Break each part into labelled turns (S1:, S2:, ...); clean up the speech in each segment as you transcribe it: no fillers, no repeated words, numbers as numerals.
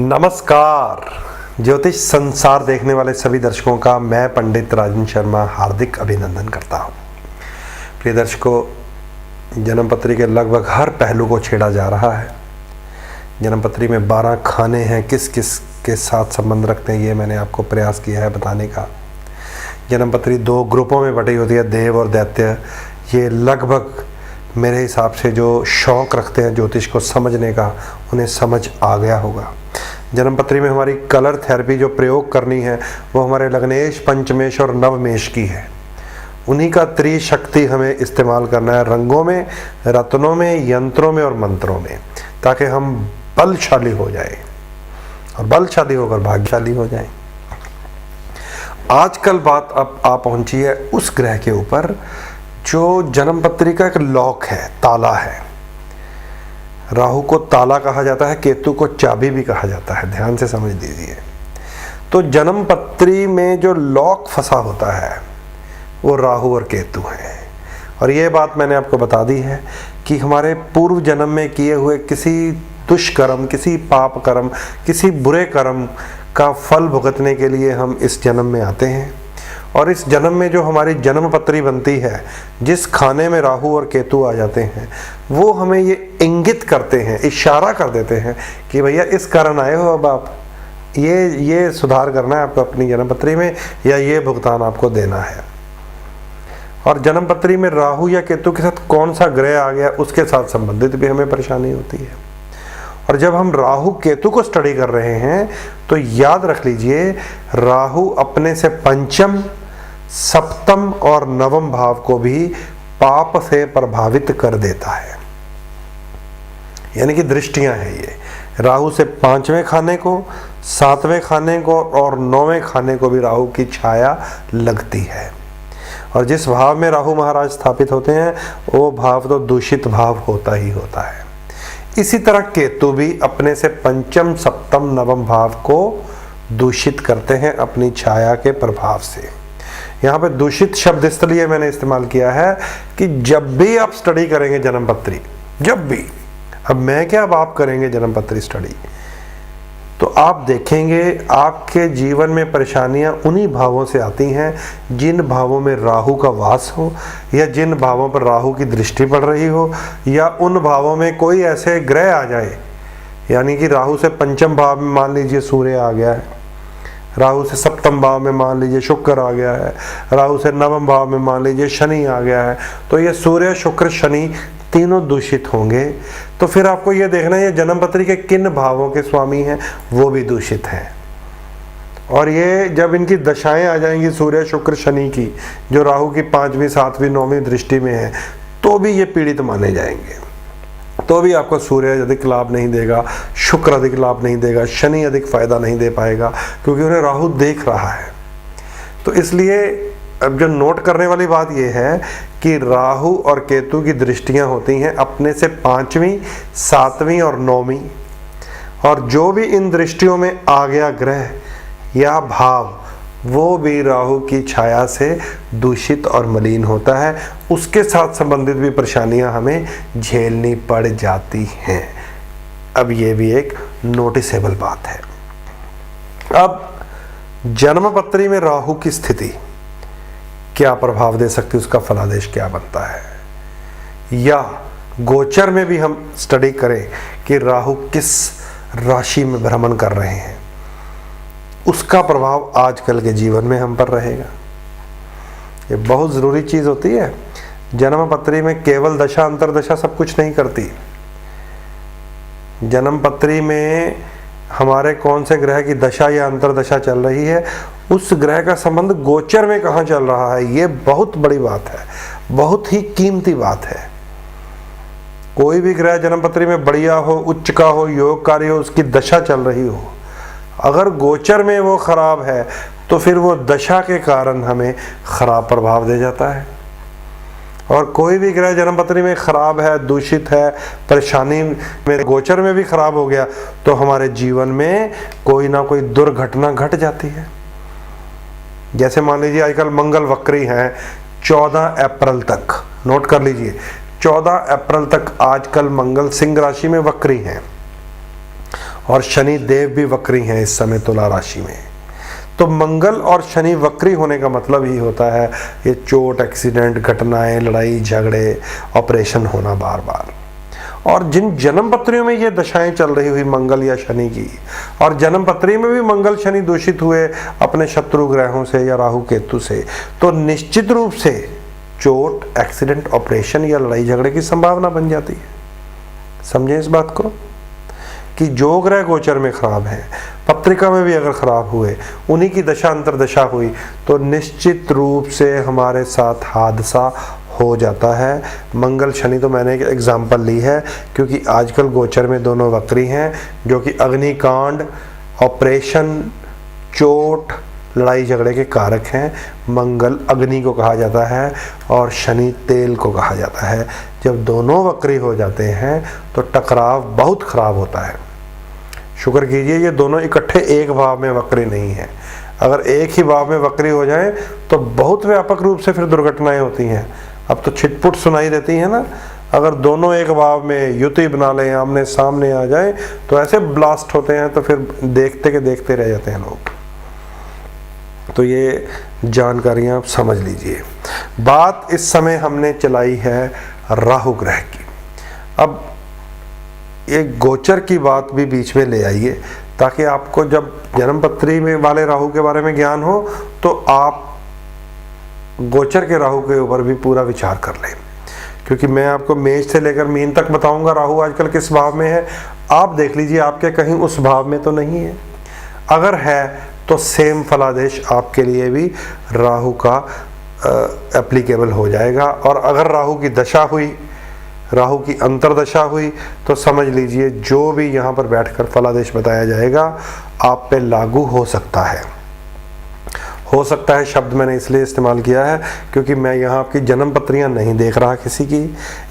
S1: नमस्कार। ज्योतिष संसार देखने वाले सभी दर्शकों का मैं पंडित राजन शर्मा हार्दिक अभिनंदन करता हूँ। प्रिय दर्शकों, जन्मपत्री के लगभग हर पहलू को छेड़ा जा रहा है। जन्मपत्री में 12 खाने हैं, किस किस के साथ संबंध रखते हैं ये मैंने आपको प्रयास किया है बताने का। जन्मपत्री 2 ग्रुपों में बटी होती है, देव और दैत्य। ये लगभग मेरे हिसाब से जो शौक़ रखते हैं ज्योतिष को समझने का, उन्हें समझ आ गया होगा। जन्मपत्री में हमारी कलर थेरेपी जो प्रयोग करनी है वो हमारे लग्नेश, पंचमेश और नवमेश की है। उन्हीं का त्रिशक्ति हमें इस्तेमाल करना है, रंगों में, रत्नों में, यंत्रों में और मंत्रों में, ताकि हम बलशाली हो जाए और बलशाली होकर भाग्यशाली हो जाए। आजकल बात अब आ पहुंची है उस ग्रह के ऊपर जो जन्मपत्री का एक लॉक है, ताला है। राहु को ताला कहा जाता है, केतु को चाबी भी कहा जाता है, ध्यान से समझ लीजिए। तो जन्मपत्री में जो लॉक फंसा होता है वो राहु और केतु है। और ये बात मैंने आपको बता दी है कि हमारे पूर्व जन्म में किए हुए किसी दुष्कर्म, किसी पाप कर्म, किसी बुरे कर्म का फल भुगतने के लिए हम इस जन्म में आते हैं। और इस जन्म में जो हमारी जन्मपत्री बनती है, जिस खाने में राहु और केतु आ जाते हैं, वो हमें ये इंगित करते हैं, इशारा कर देते हैं कि भैया इस कारण आए हो, अब आप ये सुधार करना है आपको अपनी जन्मपत्री में, या ये भुगतान आपको देना है। और जन्मपत्री में राहु या केतु के साथ कौन सा ग्रह आ गया उसके साथ संबंधित भी हमें परेशानी होती है। और जब हम राहु केतु को स्टडी कर रहे हैं तो याद रख लीजिए, राहु अपने से पंचम, सप्तम और नवम भाव को भी पाप से प्रभावित कर देता है। यानी कि दृष्टियां हैं ये। राहु से 5वें खाने को, 7वें खाने को और 9वें खाने को भी राहु की छाया लगती है। और जिस भाव में राहु महाराज स्थापित होते हैं वो भाव तो दूषित भाव होता ही होता है। इसी तरह केतु भी अपने से पंचम, सप्तम, नवम भाव को दूषित करते हैं अपनी छाया के प्रभाव से। यहाँ पे दूषित शब्द इसलिए मैंने इस्तेमाल किया है कि जब भी आप स्टडी करेंगे जन्मपत्री, जब भी, अब मैं क्या, अब आप करेंगे जन्मपत्री स्टडी, तो आप देखेंगे आपके जीवन में परेशानियां उन्हीं भावों से आती हैं जिन भावों में राहु का वास हो, या जिन भावों पर राहु की दृष्टि पड़ रही हो, या उन भावों में कोई ऐसे ग्रह आ जाए। यानी कि राहु से पंचम भाव में मान लीजिए सूर्य आ गया है, राहु से सप्तम भाव में मान लीजिए शुक्र आ गया है, राहु से नवम भाव में मान लीजिए शनि आ गया है, तो ये सूर्य, शुक्र, शनि तीनों दूषित होंगे। तो फिर आपको ये देखना है ये जन्मपत्री के किन भावों के स्वामी हैं, वो भी दूषित हैं। और ये जब इनकी दशाएं आ जाएंगी सूर्य, शुक्र, शनि की, जो राहु की 5वीं, 7वीं, 9वीं दृष्टि में है, तो भी ये पीड़ित माने जाएंगे। तो भी आपको सूर्य अधिक लाभ नहीं देगा, शुक्र अधिक लाभ नहीं देगा, शनि अधिक फायदा नहीं दे पाएगा, क्योंकि उन्हें राहु देख रहा है। तो इसलिए अब जो नोट करने वाली बात यह है कि राहु और केतु की दृष्टियां होती हैं अपने से 5वीं, 7वीं और 9वीं, और जो भी इन दृष्टियों में आ गया ग्रह या भाव, वो भी राहु की छाया से दूषित और मलिन होता है। उसके साथ संबंधित भी परेशानियां हमें झेलनी पड़ जाती हैं। अब ये भी एक नोटिसेबल बात है। अब जन्मपत्री में राहु की स्थिति क्या प्रभाव दे सकती है, उसका फलादेश क्या बनता है, या गोचर में भी हम स्टडी करें कि राहु किस राशि में भ्रमण कर रहे हैं, उसका प्रभाव आजकल के जीवन में हम पर रहेगा। ये बहुत ज़रूरी चीज़ होती है। जन्मपत्री में केवल दशा अंतरदशा सब कुछ नहीं करती। जन्मपत्री में हमारे कौन से ग्रह की दशा या अंतरदशा चल रही है, उस ग्रह का संबंध गोचर में कहाँ चल रहा है, ये बहुत बड़ी बात है, बहुत ही कीमती बात है। कोई भी ग्रह जन्मपत्री में बढ़िया हो, उच्च का हो, योगकारी हो, उसकी दशा चल रही हो, अगर गोचर में वो खराब है तो फिर वो दशा के कारण हमें खराब प्रभाव दे जाता है। और कोई भी ग्रह जन्मपत्री में खराब है, दूषित है, परेशानी में, गोचर में भी खराब हो गया, तो हमारे जीवन में कोई ना कोई दुर्घटना घट जाती है। जैसे मान लीजिए आजकल मंगल वक्री हैं 14 अप्रैल तक, नोट कर लीजिए 14 अप्रैल तक आजकल मंगल सिंह राशि में वक्री हैं। और शनि देव भी वक्री हैं इस समय तुला राशि में। तो मंगल और शनि वक्री होने का मतलब ही होता है ये चोट, एक्सीडेंट, घटनाएं, लड़ाई झगड़े, ऑपरेशन होना बार बार। और जिन जन्म पत्रियों में ये दशाएं चल रही हुई मंगल या शनि की, और जन्म पत्री में भी मंगल शनि दूषित हुए अपने शत्रु ग्रहों से या राहु केतु से, तो निश्चित रूप से चोट, एक्सीडेंट, ऑपरेशन या लड़ाई झगड़े की संभावना बन जाती है। समझें इस बात को कि जो ग्रह गोचर में खराब है, पत्रिका में भी अगर खराब हुए, उन्हीं की दशा अंतर्दशा हुई, तो निश्चित रूप से हमारे साथ हादसा हो जाता है। मंगल शनि तो मैंने एक एग्जाम्पल ली है, क्योंकि आजकल गोचर में दोनों वक्री हैं, जो कि अग्निकांड, ऑपरेशन, चोट, लड़ाई झगड़े के कारक हैं। मंगल अग्नि को कहा जाता है और शनि तेल को कहा जाता है। जब दोनों वक्री हो जाते हैं तो टकराव बहुत खराब होता है। शुक्र कीजिए ये दोनों इकट्ठे एक भाव में वक्री नहीं है। अगर एक ही भाव में वक्री हो जाए तो बहुत व्यापक रूप से फिर दुर्घटनाएं होती हैं। अब तो छिटपुट सुनाई देती है ना, अगर दोनों एक भाव में युति बना लें, आमने सामने आ जाए, तो ऐसे ब्लास्ट होते हैं, तो फिर देखते के देखते रह जाते हैं लोग। तो ये जानकारियां आप समझ लीजिए। बात इस समय हमने चलाई है राहु ग्रह की। अब एक गोचर की बात भी बीच में ले आइए, ताकि आपको जब जन्मपत्री में वाले राहु के बारे में ज्ञान हो तो आप गोचर के राहु के ऊपर भी पूरा विचार कर लें। क्योंकि मैं आपको मेष से लेकर मीन तक बताऊंगा राहु आजकल किस भाव में है। आप देख लीजिए आपके कहीं उस भाव में तो नहीं है। अगर है तो सेम फलादेश आपके लिए भी राहु का एप्लीकेबल हो जाएगा। और अगर राहु की दशा हुई, राहु की अंतरदशा हुई, तो समझ लीजिए जो भी यहाँ पर बैठकर फलादेश बताया जाएगा आप पे लागू हो सकता है। हो सकता है शब्द मैंने इसलिए इस्तेमाल किया है क्योंकि मैं यहाँ आपकी जन्म पत्रियाँ नहीं देख रहा किसी की,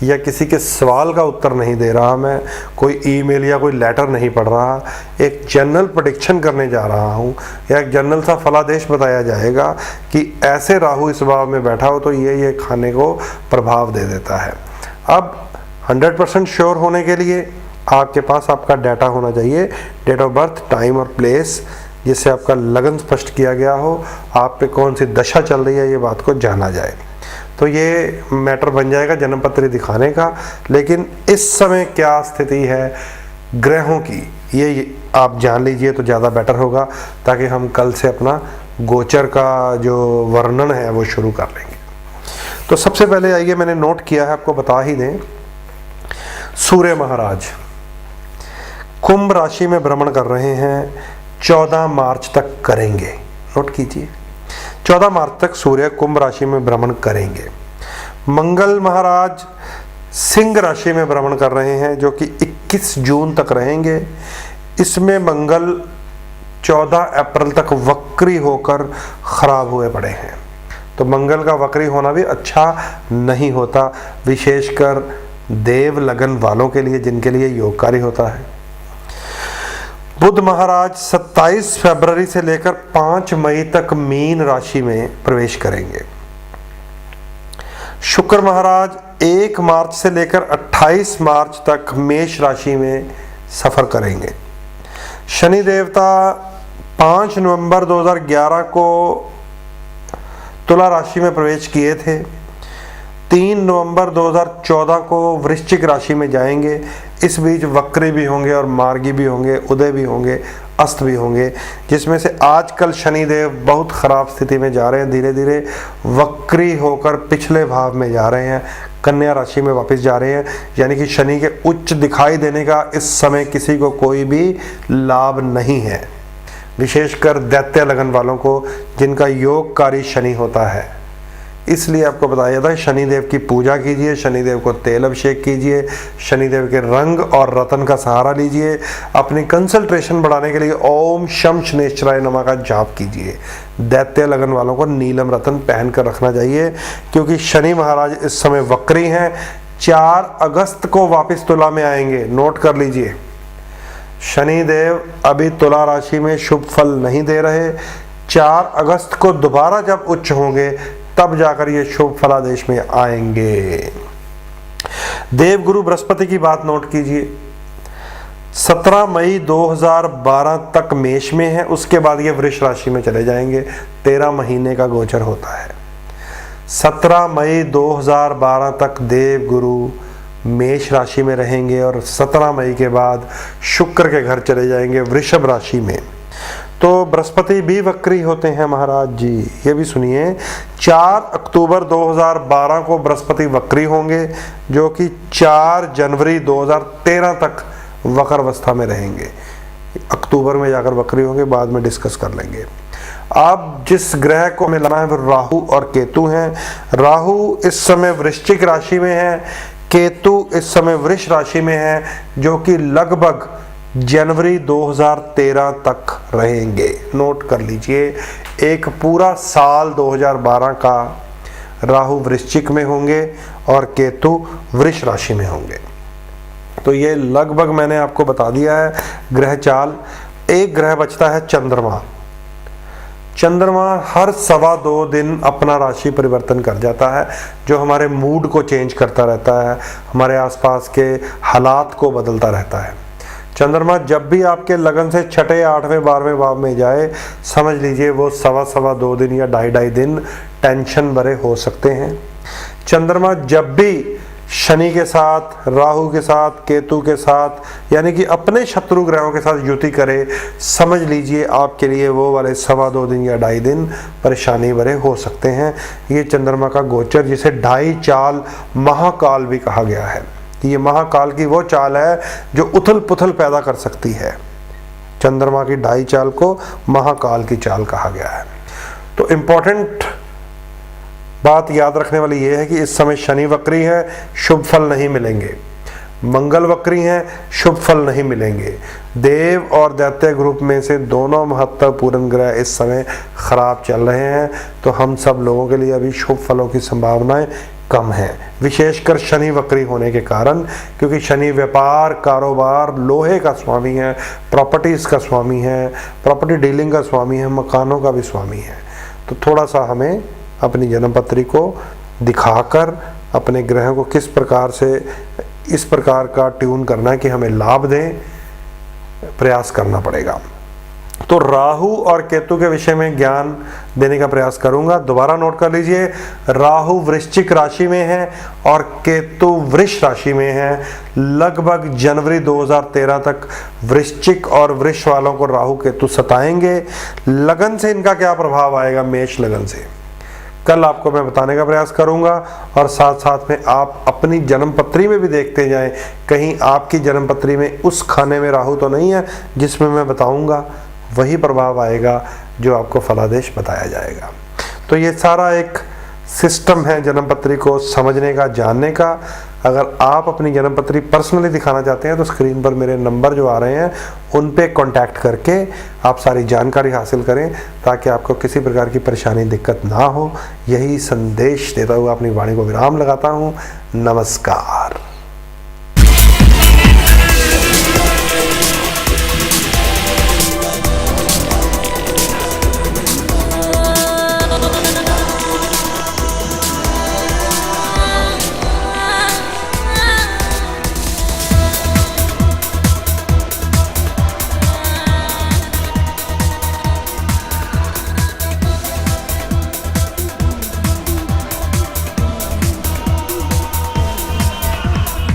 S1: या किसी के सवाल का उत्तर नहीं दे रहा, मैं कोई ईमेल या कोई लेटर नहीं पढ़ रहा। एक जनरल प्रेडिक्शन करने जा रहा हूँ, या एक जनरल सा फलादेश बताया जाएगा कि ऐसे राहु इस भाव में बैठा हो तो ये खाने को प्रभाव दे देता है। अब 100% श्योर होने के लिए आपके पास आपका डाटा होना चाहिए, डेट ऑफ बर्थ, टाइम और प्लेस, जिससे आपका लगन स्पष्ट किया गया हो, आप पे कौन सी दशा चल रही है ये बात को जाना जाए। तो ये मैटर बन जाएगा जन्मपत्री दिखाने का। लेकिन इस समय क्या स्थिति है ग्रहों की, ये आप जान लीजिए तो ज़्यादा बेटर होगा, ताकि हम कल से अपना गोचर का जो वर्णन है वो शुरू कर लेंगे। तो सबसे पहले आइए, मैंने नोट किया है, आपको बता ही दें। सूर्य महाराज कुंभ राशि में भ्रमण कर रहे हैं, 14 मार्च तक करेंगे। नोट कीजिए, 14 मार्च तक सूर्य कुंभ राशि में भ्रमण करेंगे। मंगल महाराज सिंह राशि में भ्रमण कर रहे हैं, जो कि 21 जून तक रहेंगे। इसमें मंगल 14 अप्रैल तक वक्री होकर खराब हुए पड़े हैं। तो मंगल का वक्री होना भी अच्छा नहीं होता, विशेषकर देव लगन वालों के लिए, जिनके लिए योगकारी होता है। बुध महाराज 27 फरवरी से लेकर 5 मई तक मीन राशि में प्रवेश करेंगे। शुक्र महाराज 1 मार्च से लेकर 28 मार्च तक मेष राशि में सफर करेंगे। शनि देवता 5 नवंबर 2011 को तुला राशि में प्रवेश किए थे। 3 नवंबर 2014 को वृश्चिक राशि में जाएंगे। इस बीच वक्री भी होंगे और मार्गी भी होंगे, उदय भी होंगे, अस्त भी होंगे, जिसमें से आजकल शनिदेव बहुत खराब स्थिति में जा रहे हैं। धीरे धीरे वक्री होकर पिछले भाव में जा रहे हैं, कन्या राशि में वापस जा रहे हैं। यानी कि शनि के उच्च दिखाई देने का इस समय किसी को कोई भी लाभ नहीं है, विशेषकर दैत्य लगन वालों को, जिनका योगकारी शनि होता है। इसलिए आपको बताया जाता है शनिदेव की पूजा कीजिए, शनिदेव को तेल अभिषेक कीजिए, शनिदेव के रंग और रतन का सहारा लीजिए। अपनी कंसंट्रेशन बढ़ाने के लिए ओम शम शनेश्वराय नमः का जाप कीजिए। दैत्य लगन वालों को नीलम रतन पहन कर रखना चाहिए, क्योंकि शनि महाराज इस समय वक्री हैं। 4 अगस्त को वापस तुला में आएंगे। नोट कर लीजिए, शनिदेव अभी तुला राशि में शुभ फल नहीं दे रहे। 4 अगस्त को दोबारा जब उच्च होंगे तब जाकर ये शुभ फलादेश में आएंगे। देवगुरु बृहस्पति की बात नोट कीजिए। 17 मई 2012 तक मेष में है, उसके बाद ये वृष राशि में चले जाएंगे। 13 महीने का गोचर होता है। 17 मई 2012 तक देव गुरु मेष राशि में रहेंगे और 17 मई के बाद शुक्र के घर चले जाएंगे वृषभ राशि में। तो बृहस्पति भी वक्री होते हैं महाराज जी, ये भी सुनिए। 4 अक्टूबर 2012 को बृहस्पति वक्री होंगे, जो कि 4 जनवरी 2013 तक वक्र अवस्था में रहेंगे। अक्टूबर में जाकर वक्री होंगे, बाद में डिस्कस कर लेंगे। अब जिस ग्रह को हमें लाना है वो राहु और केतु हैं। राहु इस समय वृश्चिक राशि में है, केतु इस समय वृष राशि में है, जो कि लगभग जनवरी 2013 तक रहेंगे। नोट कर लीजिए, एक पूरा साल 2012 का राहु वृश्चिक में होंगे और केतु वृष राशि में होंगे। तो ये लगभग मैंने आपको बता दिया है ग्रह चाल। एक ग्रह बचता है चंद्रमा। चंद्रमा हर 2.25 दिन अपना राशि परिवर्तन कर जाता है, जो हमारे मूड को चेंज करता रहता है, हमारे आसपास के हालात को बदलता रहता है। चंद्रमा जब भी आपके लगन से 6, 8वें 12वें भाव में जाए, समझ लीजिए वो 2.25 दिन या 2.5 दिन टेंशन भरे हो सकते हैं। चंद्रमा जब भी शनि के साथ, राहु के साथ, केतु के साथ, यानी कि अपने शत्रु ग्रहों के साथ युति करे, समझ लीजिए आपके लिए वो वाले 2.25 दिन या 2.5 दिन परेशानी भरे हो सकते हैं। ये चंद्रमा का गोचर, जिसे 2.5 चाल महाकाल भी कहा गया है। ये महाकाल की वो चाल है जो उथल पुथल पैदा कर सकती है। चंद्रमा की 2.5 चाल को महाकाल की चाल कहा गया है। तो इम्पोर्टेंट बात याद रखने वाली ये है कि इस समय शनि वक्री है, शुभ फल नहीं मिलेंगे। मंगल वक्री हैं, शुभ फल नहीं मिलेंगे। देव और दैत्य ग्रुप में से दोनों महत्वपूर्ण ग्रह इस समय खराब चल रहे हैं, तो हम सब लोगों के लिए अभी शुभ फलों की संभावनाएं कम है, विशेषकर शनि वक्री होने के कारण। क्योंकि शनि व्यापार, कारोबार, लोहे का स्वामी है, प्रॉपर्टीज का स्वामी है, प्रॉपर्टी डीलिंग का स्वामी है, मकानों का भी स्वामी है। तो थोड़ा सा हमें अपनी जन्मपत्री को दिखाकर अपने ग्रहों को किस प्रकार से इस प्रकार का ट्यून करना है कि हमें लाभ दें, प्रयास करना पड़ेगा। तो राहु और केतु के विषय में ज्ञान देने का प्रयास करूंगा। दोबारा नोट कर लीजिए, राहु वृश्चिक राशि में है और केतु वृष राशि में है। लगभग जनवरी 2013 तक वृश्चिक और वृष वालों को राहु केतु सताएंगे। लगन से इनका क्या प्रभाव आएगा, मेष लगन से, कल आपको मैं बताने का प्रयास करूंगा। और साथ साथ में आप अपनी जन्मपत्री में भी देखते जाएं, कहीं आपकी जन्मपत्री में उस खाने में राहु तो नहीं है जिसमें मैं बताऊंगा। वही प्रभाव आएगा जो आपको फलादेश बताया जाएगा। तो ये सारा एक सिस्टम है जन्मपत्री को समझने का, जानने का। अगर आप अपनी जन्मपत्री पर्सनली दिखाना चाहते हैं तो स्क्रीन पर मेरे नंबर जो आ रहे हैं उन पे कांटेक्ट करके आप सारी जानकारी हासिल करें, ताकि आपको किसी प्रकार की परेशानी, दिक्कत ना हो। यही संदेश देता हुआ अपनी वाणी को विराम लगाता हूँ। नमस्कार।